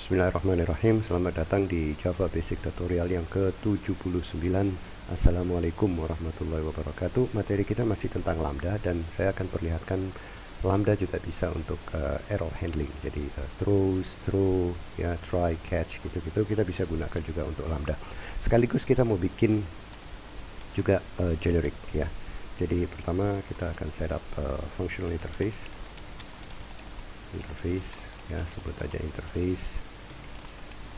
Bismillahirrahmanirrahim. Selamat datang di Java Basic Tutorial yang ke-79. Assalamualaikum warahmatullahi wabarakatuh. Materi kita masih tentang Lambda dan saya akan perlihatkan Lambda juga bisa untuk error handling. Jadi throw, ya, try, catch, gitu-gitu kita bisa gunakan juga untuk Lambda. Sekaligus kita mau bikin juga generic, ya. Jadi pertama kita akan setup functional interface, ya, sebut aja interface,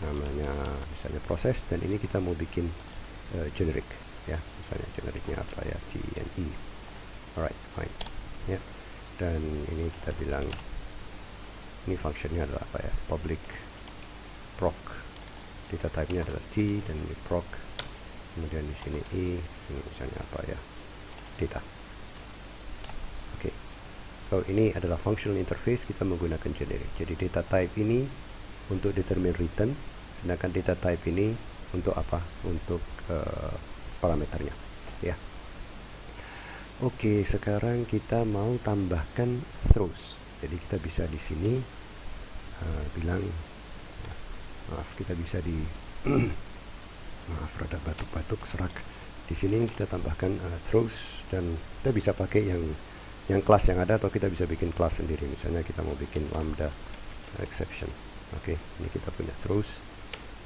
namanya misalnya proses, dan ini kita mau bikin generic, ya, misalnya genericnya apa ya, TNE. Alright, fine, ya. Dan ini kita bilang ini functionnya adalah apa ya, public proc, data type-nya adalah T, dan ini proc, kemudian di sini E, ini misalnya apa ya, data. So, ini adalah functional interface, kita menggunakan generic. Jadi data type ini untuk determine return, sedangkan data type ini untuk apa? Untuk parameternya, ya. Oke, sekarang kita mau tambahkan throws. Jadi kita bisa di sini bilang, maaf, kita bisa di maaf, rada batuk-batuk, serak. Di sini kita tambahkan throws, dan kita bisa pakai yang kelas yang ada, atau kita bisa bikin kelas sendiri. Misalnya kita mau bikin lambda exception. Oke, ini kita punya throws.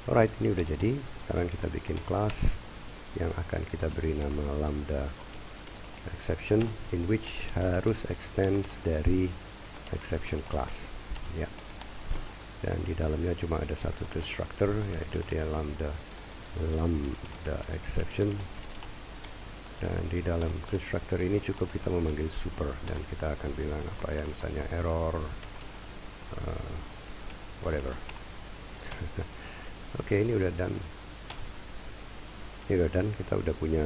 Alright, ini udah jadi. Sekarang kita bikin kelas yang akan kita beri nama lambda exception, in which harus extends dari exception class, ya. Dan di dalamnya cuma ada satu constructor, yaitu dia lambda exception. Dan di dalam constructor ini cukup kita memanggil super, dan kita akan bilang apa ya, misalnya error whatever. Oke, ini udah done. Kita udah punya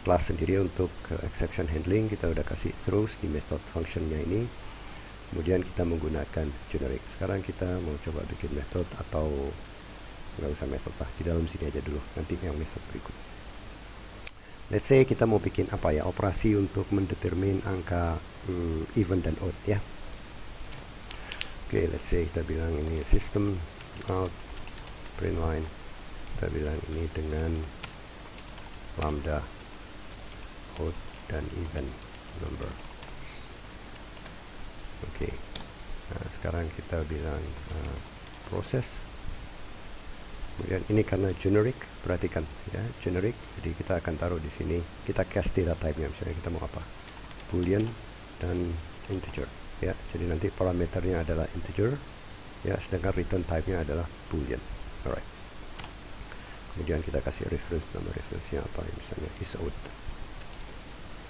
kelas sendiri untuk exception handling. Kita udah kasih throws di method functionnya ini, kemudian kita menggunakan generic. Sekarang kita mau coba bikin method, atau nggak usah method lah, di dalam sini aja dulu, nanti yang method berikut. Let's say kita mau bikin apa ya, operasi untuk mendetermine angka even dan odd, ya. Oke, let's say kita bilang ini system out print line, kita bilang ini dengan lambda odd dan even number. Oke, nah sekarang kita bilang proses. Kemudian ini karena generic, perhatikan ya, generic, jadi kita akan taruh di sini, kita cast data type-nya, misalnya kita mau apa, boolean dan integer, ya. Jadi nanti parameternya adalah integer, ya, sedangkan return type-nya adalah boolean. Alright. Kemudian kita kasih reference, nama reference-nya apa, misalnya isout,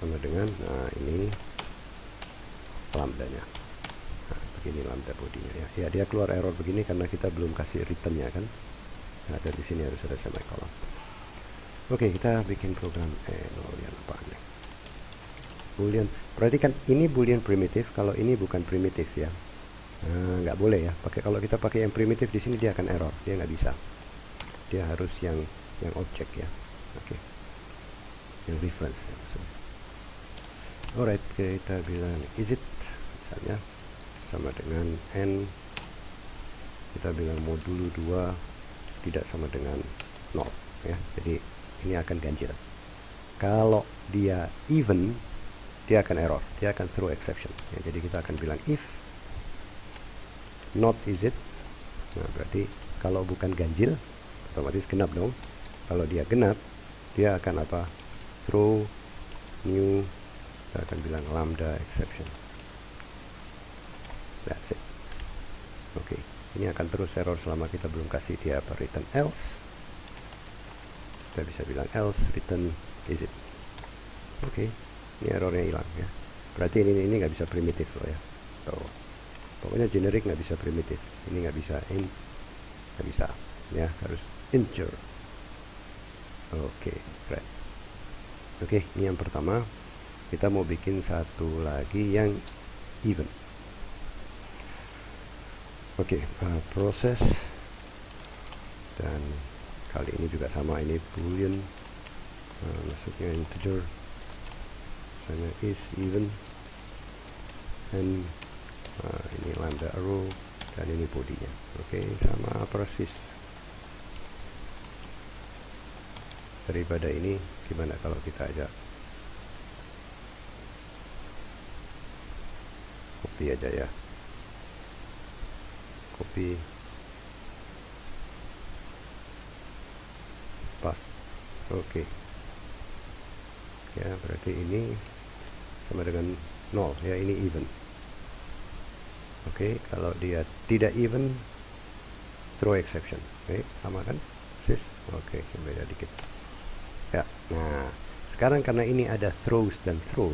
sama dengan, nah ini lambda-nya. Nah, begini lambda bodinya, ya. Ya, dia keluar error begini karena kita belum kasih return-nya kan. Nah, dan di sini harus ada semicolon. Oke, kita bikin program boolean apa nih? Boolean. Perhatikan ini boolean primitif, kalau ini bukan primitif, ya. Nah, nggak boleh ya. Kalau kita pakai yang primitif di sini dia akan error, dia nggak bisa. Dia harus yang object, ya. Oke. Yang reference, ya, maksudnya. Alright, kita bilang is it, misalnya sama dengan n. Kita bilang modulo 2 tidak sama dengan 0, ya. Jadi ini akan ganjil. Kalau dia even, dia akan error, dia akan throw exception, ya. Jadi kita akan bilang if not is it, nah berarti kalau bukan ganjil otomatis genap dong. Kalau dia genap, dia akan apa, throw new, kita akan bilang lambda exception. That's it. Oke. Ini akan terus error selama kita belum kasih dia apa, return else. Kita bisa bilang else return is it. Oke, ini errornya hilang, ya. Berarti ini nggak bisa primitif loh, ya. Tuh. Pokoknya generic nggak bisa primitif. Ini nggak bisa int, nggak bisa, ya, harus integer. Oke, keren. Oke, ini yang pertama. Kita mau bikin satu lagi yang even. Oke, proses, dan kali ini juga sama, ini boolean, maksudnya integer, misalnya is even, and ini lambda arrow, dan ini bodinya. Oke, sama persis. Daripada ini, gimana kalau kita ajak copy aja ya, copy paste. Oke. Ya, berarti ini sama dengan 0 ya, ini even. Oke, kalau dia tidak even, throw exception. Oke, sama kan persis. Oke, beda dikit ya. Nah, sekarang karena ini ada throws dan throw,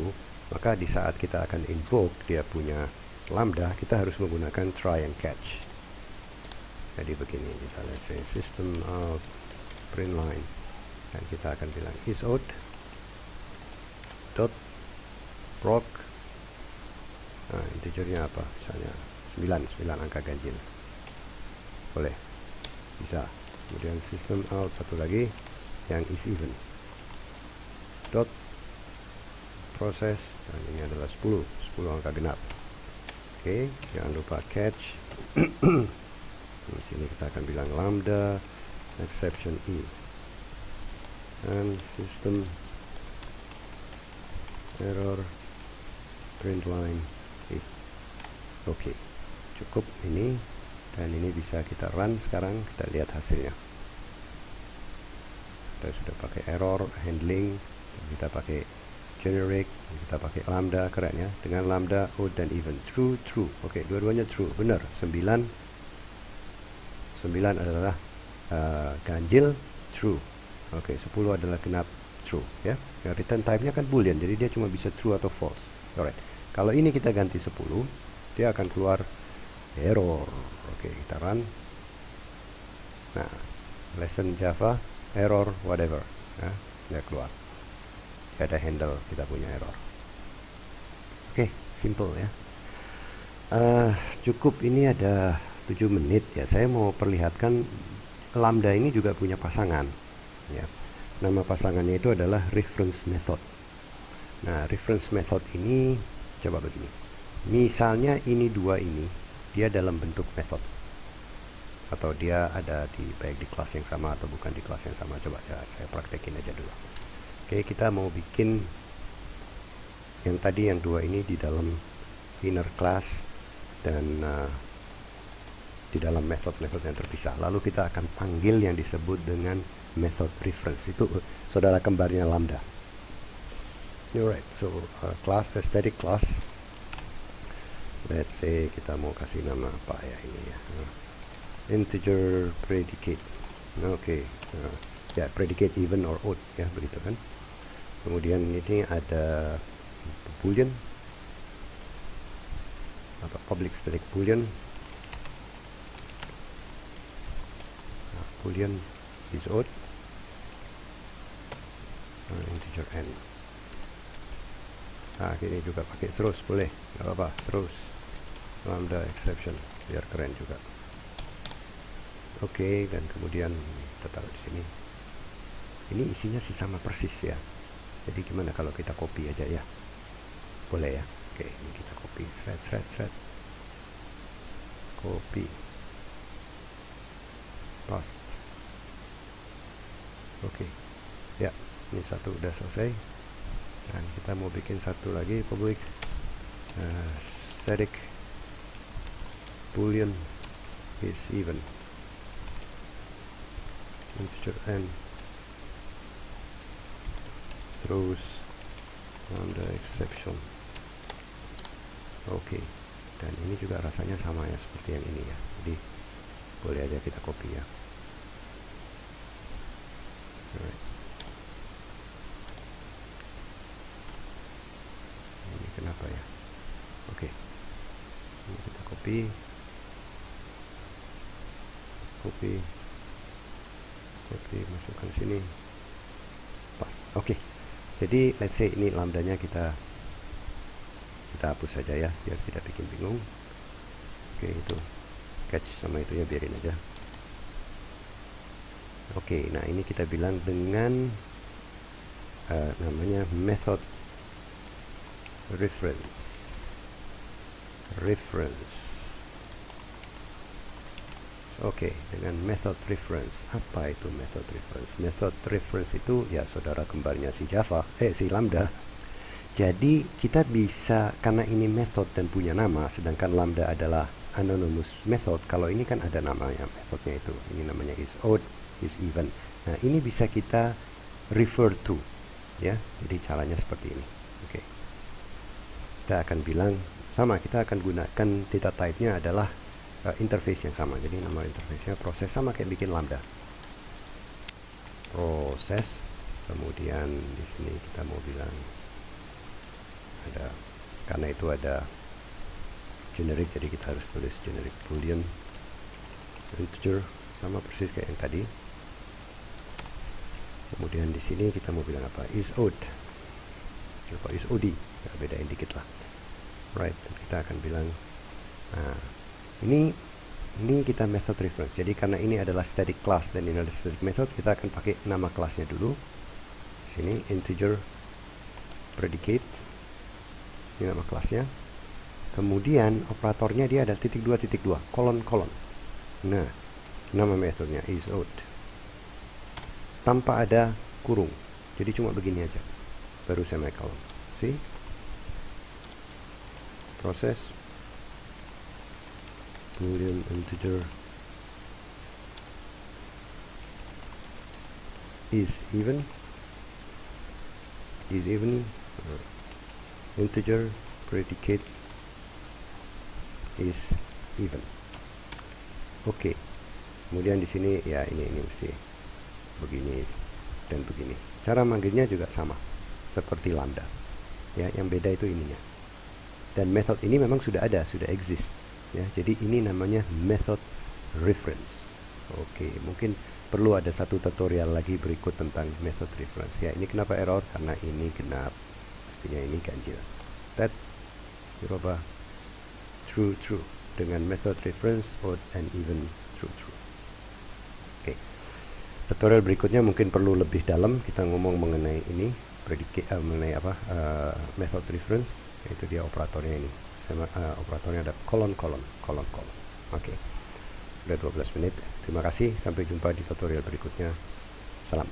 maka di saat kita akan invoke dia punya lambda, kita harus menggunakan try and catch. Jadi begini, kita let's say system out print line, dan kita akan bilang isout dot proc. Nah, integernya apa, misalnya 9 angka ganjil, boleh, bisa. Kemudian system out satu lagi yang is even dot proses, dan ini adalah 10 angka genap. Oke, jangan lupa catch. Di sini kita akan bilang lambda exception e, dan system error print line e. Oke, cukup ini, dan ini bisa kita run sekarang. Kita lihat hasilnya. Kita sudah pakai error handling, kita pakai generic, kita pakai lambda, keren ya, dengan lambda odd dan even, true. Oke, dua-duanya true, benar. 9 adalah ganjil, true. Oke, 10 adalah genap, true ya. Return type-nya kan boolean, jadi dia cuma bisa true atau false. Alright, kalau ini kita ganti 10, dia akan keluar error. Oke, kita run. Nah, lesson Java error whatever ya, dia keluar. Ada handle kita punya error. Oke, simple ya. Cukup, ini ada 7 menit ya. Saya mau perlihatkan lambda ini juga punya pasangan ya. Nama pasangannya itu adalah reference method. Nah, reference method ini coba begini. Misalnya ini dua ini dia dalam bentuk method, atau dia ada baik di kelas yang sama atau bukan di kelas yang sama. Coba saya praktekin aja dulu. Oke, kita mau bikin yang tadi, yang dua ini di dalam inner class dan di dalam method-method yang terpisah. Lalu kita akan panggil yang disebut dengan method reference. Itu saudara kembarnya lambda. Alright, so class, static class. Let's say kita mau kasih nama apa ya ini ya, integer predicate. Oke, ya predicate even or odd ya, begitu kan. Kemudian ini ada boolean, apa, public static boolean. Nah, boolean is odd, integer n. Nah, ini juga pakai throws, boleh, nggak apa-apa, throws lambda exception biar keren juga. Oke, dan kemudian kita taruh di sini. Ini isinya sih sama persis ya. Jadi gimana kalau kita copy aja ya? Boleh ya? Oke, ini kita copy, thread. Copy. Paste. Oke. Ya, ini satu udah selesai. Dan kita mau bikin satu lagi, public static boolean is even, integer n, throws lambda exception. Oke, dan ini juga rasanya sama ya seperti yang ini ya. Jadi boleh aja kita copy ya. Alright. Ini kenapa ya? Oke, ini kita copy, masukkan sini, pas. Oke, jadi let's say ini lambdanya kita hapus saja ya, biar tidak bikin bingung. Oke, itu catch sama itunya biarin aja. Oke, nah ini kita bilang dengan namanya method reference. Oke, dengan method reference. Apa itu method reference? Method reference itu ya saudara kembarnya si Lambda. Jadi kita bisa, karena ini method dan punya nama, sedangkan Lambda adalah anonymous method. Kalau ini kan ada namanya methodnya itu. Ini namanya is odd, is even. Nah, ini bisa kita refer to, ya. Jadi caranya seperti ini. Oke. Kita akan bilang sama, kita akan gunakan data type-nya adalah interface yang sama. Jadi nama interface-nya proses, sama kayak bikin Lambda. Proses. Kemudian di sini kita mau bilang ada, karena itu ada generic, jadi kita harus tulis generic boolean integer, sama persis kayak yang tadi. Kemudian di sini kita mau bilang apa? Is odd atau is odd, ya, bedain dikit lah. Right, kita akan bilang, nah, ini kita method reference. Jadi karena ini adalah static class dan ini adalah static method, kita akan pakai nama kelasnya dulu. Sini integer predicate, ini nama kelasnya. Kemudian operatornya dia ada _2 kolon. Nah, nama metodenya is odd tanpa ada kurung, jadi cuma begini aja, baru semicolon. See, proses boolean integer is even integer predicate is even. Oke. Kemudian di sini ya ini mesti begini dan begini. Cara manggilnya juga sama seperti Lambda. Ya, yang beda itu ininya. Dan method ini memang sudah ada, sudah exist. Ya, jadi ini namanya method reference. Oke, mungkin perlu ada satu tutorial lagi berikut tentang method reference. Ya, ini kenapa error? Karena ini genap. Mestinya ini ganjil. That dirubah true dengan method reference odd and even true. Oke. Tutorial berikutnya mungkin perlu lebih dalam, kita ngomong mengenai ini mengenai method reference, yaitu dia operatornya ini. Operatornya ada kolon. Oke. Udah 12 menit. Terima kasih, sampai jumpa di tutorial berikutnya. Salam.